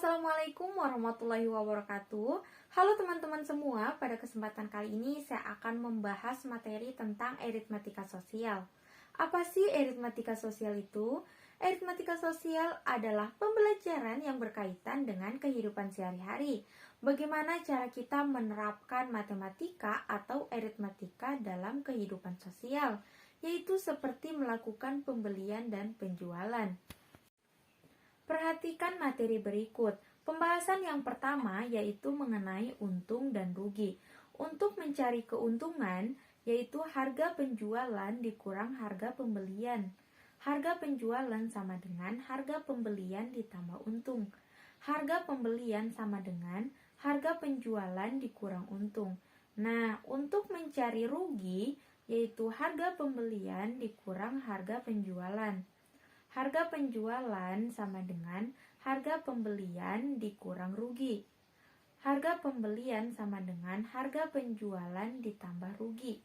Assalamualaikum warahmatullahi wabarakatuh. Halo teman-teman semua, pada kesempatan kali ini saya akan membahas materi tentang aritmatika sosial. Apa sih aritmatika sosial itu? Aritmatika sosial adalah pembelajaran yang berkaitan dengan kehidupan sehari-hari. Bagaimana cara kita menerapkan matematika atau aritmatika dalam kehidupan sosial, yaitu seperti melakukan pembelian dan penjualan. Perhatikan materi berikut. Pembahasan yang pertama yaitu mengenai untung dan rugi. Untuk mencari keuntungan, yaitu harga penjualan dikurang harga pembelian. Harga penjualan sama dengan harga pembelian ditambah untung. Harga pembelian sama dengan harga penjualan dikurang untung. Nah, untuk mencari rugi, yaitu harga pembelian dikurang harga penjualan. Harga penjualan sama dengan harga pembelian dikurang rugi. Harga pembelian sama dengan harga penjualan ditambah rugi.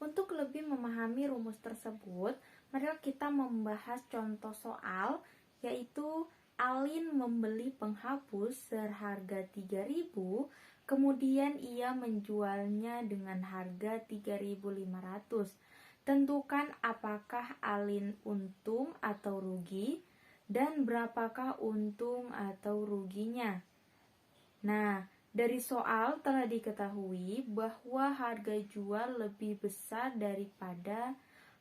Untuk lebih memahami rumus tersebut, mari kita membahas contoh soal, yaitu Alin membeli penghapus seharga 3.000, kemudian ia menjualnya dengan harga 3.500. Tentukan apakah Alin untung atau rugi dan berapakah untung atau ruginya. Nah, dari soal telah diketahui bahwa harga jual lebih besar daripada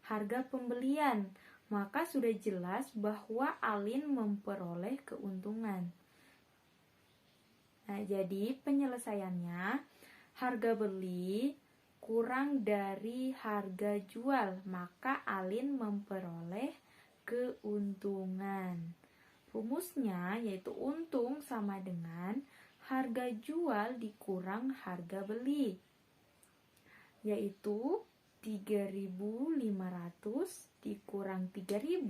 harga pembelian, maka sudah jelas bahwa Alin memperoleh keuntungan. Nah, jadi penyelesaiannya, harga beli kurang dari harga jual, maka Alin memperoleh keuntungan. Rumusnya yaitu untung sama dengan harga jual dikurang harga beli, yaitu 3.500 dikurang 3.000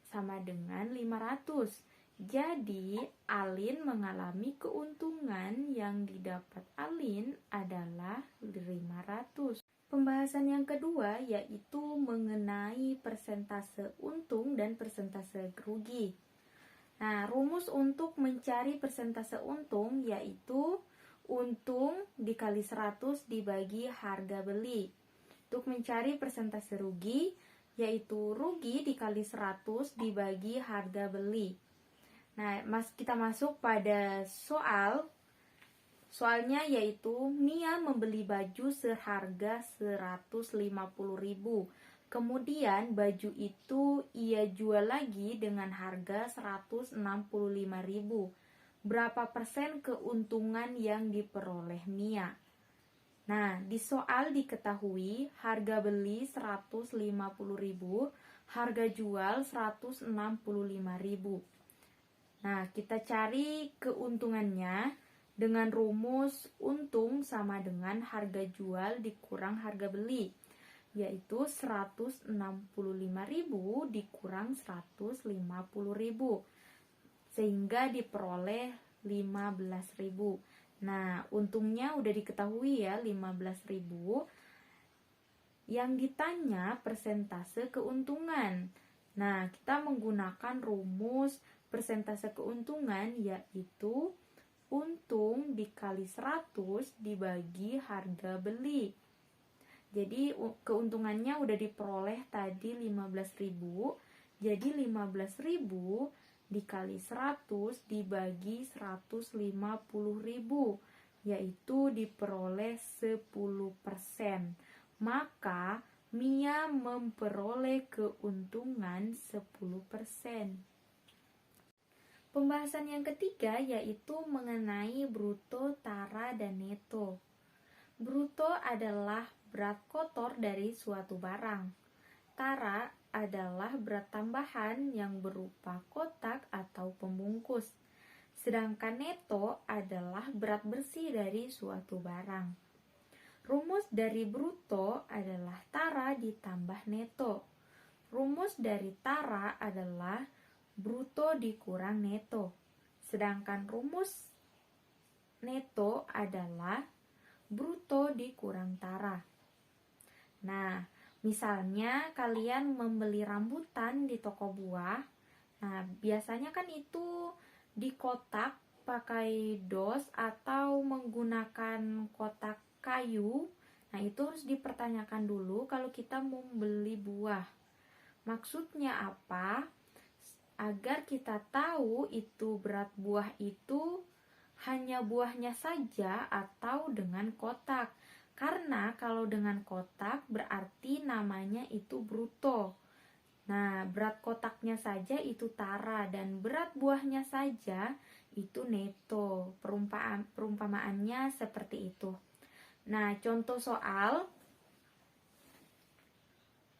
sama dengan 500. Jadi, Alin mengalami keuntungan yang didapat Alin adalah 500. Pembahasan yang kedua yaitu mengenai persentase untung dan persentase rugi. Nah, rumus untuk mencari persentase untung yaitu untung dikali 100 dibagi harga beli. Untuk mencari persentase rugi yaitu rugi dikali 100 dibagi harga beli. Nah, kita masuk pada soalnya yaitu Mia membeli baju seharga 150.000. Kemudian baju itu ia jual lagi dengan harga 165.000. Berapa persen keuntungan yang diperoleh Mia? Nah, di soal diketahui harga beli 150.000, harga jual 165.000. Nah, kita cari keuntungannya dengan rumus untung sama dengan harga jual dikurang harga beli, yaitu 165.000 dikurang 150.000, sehingga diperoleh 15.000. Nah, untungnya udah diketahui ya, 15.000. Yang ditanya persentase keuntungan. Nah, kita menggunakan rumus persentase keuntungan yaitu untung dikali 100 dibagi harga beli. Jadi keuntungannya udah diperoleh tadi 15.000. Jadi 15.000 dikali 100 dibagi 150.000, yaitu diperoleh 10%. Maka Mia memperoleh keuntungan 10%. Pembahasan yang ketiga yaitu mengenai bruto, tara, dan neto. Bruto adalah berat kotor dari suatu barang. Tara adalah berat tambahan yang berupa kotak atau pembungkus. Sedangkan neto adalah berat bersih dari suatu barang. Rumus dari bruto adalah tara ditambah neto. Rumus dari tara adalah bruto dikurang neto. Sedangkan rumus neto adalah bruto dikurang tara. Nah, misalnya kalian membeli rambutan di toko buah. Nah, biasanya kan itu di kotak pakai dos atau menggunakan kotak kayu. Nah, itu harus dipertanyakan dulu kalau kita mau beli buah. Maksudnya apa? Agar kita tahu itu berat buah itu hanya buahnya saja atau dengan kotak. Karena kalau dengan kotak berarti namanya itu bruto. Nah, berat kotaknya saja itu tara dan berat buahnya saja itu neto. Perumpamaannya seperti itu. Nah, contoh soal,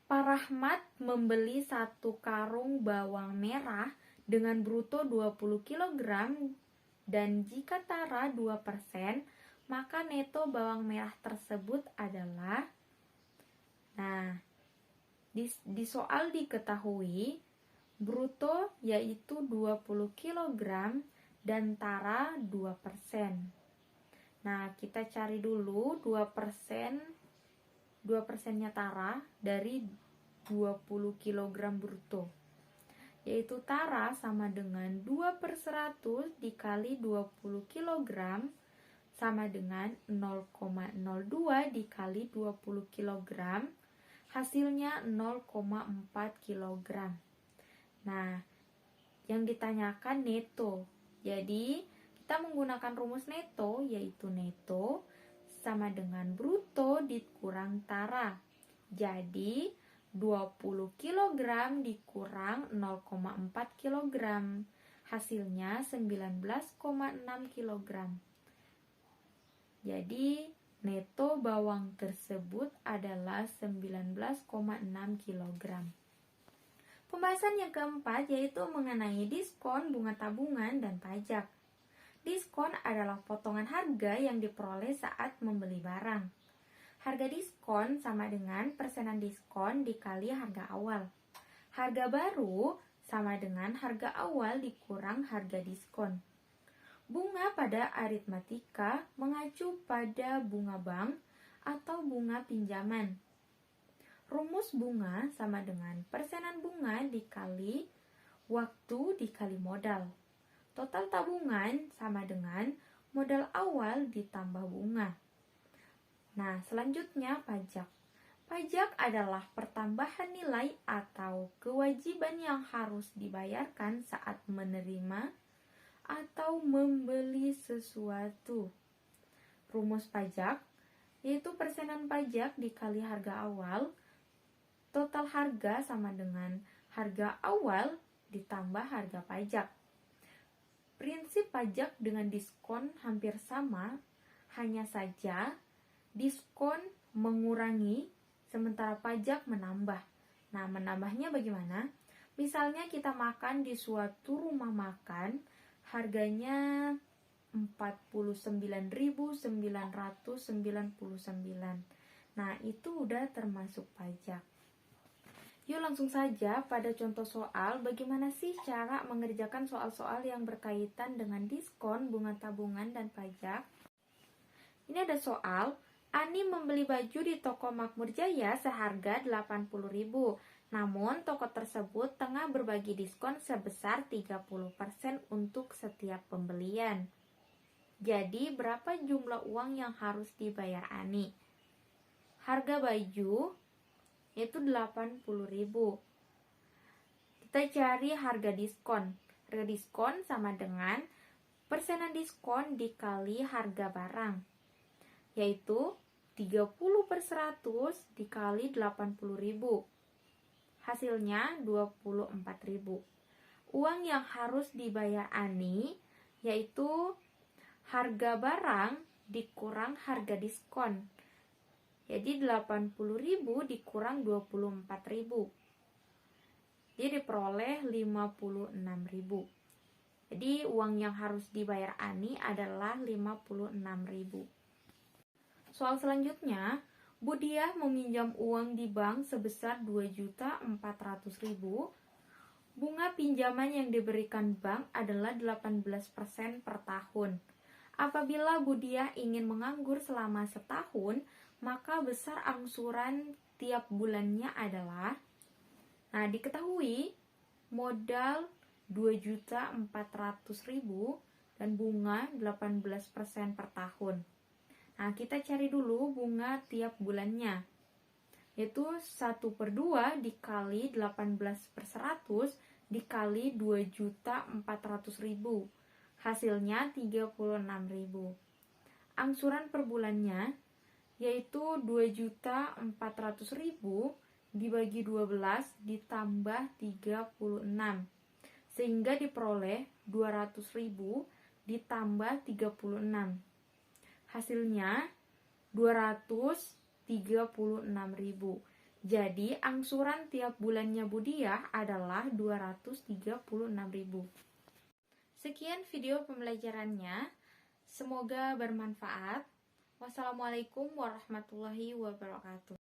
Pak Rahmat membeli 1 karung bawang merah dengan bruto 20 kg dan jika tara 2%, maka neto bawang merah tersebut adalah, nah, di soal diketahui bruto yaitu 20 kg dan tara 2%. Nah, kita cari dulu 2%-nya tara dari 20 kg bruto. Yaitu tara sama dengan 2/100 dikali 20 kg sama dengan 0,02 dikali 20 kg. Hasilnya 0,4 kg. Nah, yang ditanyakan neto. Jadi, kita menggunakan rumus neto, yaitu neto sama dengan bruto dikurang tara. Jadi, 20 kg dikurang 0,4 kg. Hasilnya 19,6 kg. Jadi, neto bawang tersebut adalah 19,6 kg. Pembahasan yang keempat yaitu mengenai diskon, bunga tabungan, dan pajak. Diskon adalah potongan harga yang diperoleh saat membeli barang. Harga diskon sama dengan persenan diskon dikali harga awal. Harga baru sama dengan harga awal dikurang harga diskon. Bunga pada aritmatika mengacu pada bunga bank atau bunga pinjaman. Rumus bunga sama dengan persenan bunga dikali waktu dikali modal. Total tabungan sama dengan modal awal ditambah bunga. Nah, selanjutnya pajak. Pajak adalah pertambahan nilai atau kewajiban yang harus dibayarkan saat menerima atau membeli sesuatu. Rumus pajak yaitu persenan pajak dikali harga awal. Total harga sama dengan harga awal ditambah harga pajak. Prinsip pajak dengan diskon hampir sama, hanya saja diskon mengurangi sementara pajak menambah. Nah, menambahnya bagaimana? Misalnya kita makan di suatu rumah makan, harganya 49.999. Nah, itu udah termasuk pajak. Yuk langsung saja pada contoh soal, bagaimana sih cara mengerjakan soal-soal yang berkaitan dengan diskon, bunga tabungan, dan pajak. Ini ada soal, Ani membeli baju di toko Makmur Jaya seharga 80.000. Namun toko tersebut tengah berbagi diskon sebesar 30% untuk setiap pembelian. Jadi berapa jumlah uang yang harus dibayar Ani? Harga baju yaitu 80.000. Kita cari harga diskon. Harga diskon sama dengan persenan diskon dikali harga barang, yaitu 30/100 dikali 80.000. Hasilnya 24.000. Uang yang harus dibayar Ani yaitu harga barang dikurang harga diskon. Jadi 80.000 dikurang 24.000. Jadi diperoleh 56.000. Jadi uang yang harus dibayar Ani adalah 56.000. Soal selanjutnya, Budiah meminjam uang di bank sebesar 2.400.000. Bunga pinjaman yang diberikan bank adalah 18% per tahun. Apabila Budiah ingin menganggur selama setahun, maka besar angsuran tiap bulannya adalah, nah diketahui modal 2.400.000 dan bunga 18% per tahun. Nah, kita cari dulu bunga tiap bulannya, yaitu 1/2 dikali 18/100 dikali 2.400.000. Hasilnya 36.000. Angsuran per bulannya yaitu 2.400.000 dibagi 12 ditambah 36, sehingga diperoleh 200.000 ditambah 36. Hasilnya 236.000. Jadi angsuran tiap bulannya Budiah adalah 236.000. Sekian video pembelajarannya. Semoga bermanfaat. Wassalamualaikum warahmatullahi wabarakatuh.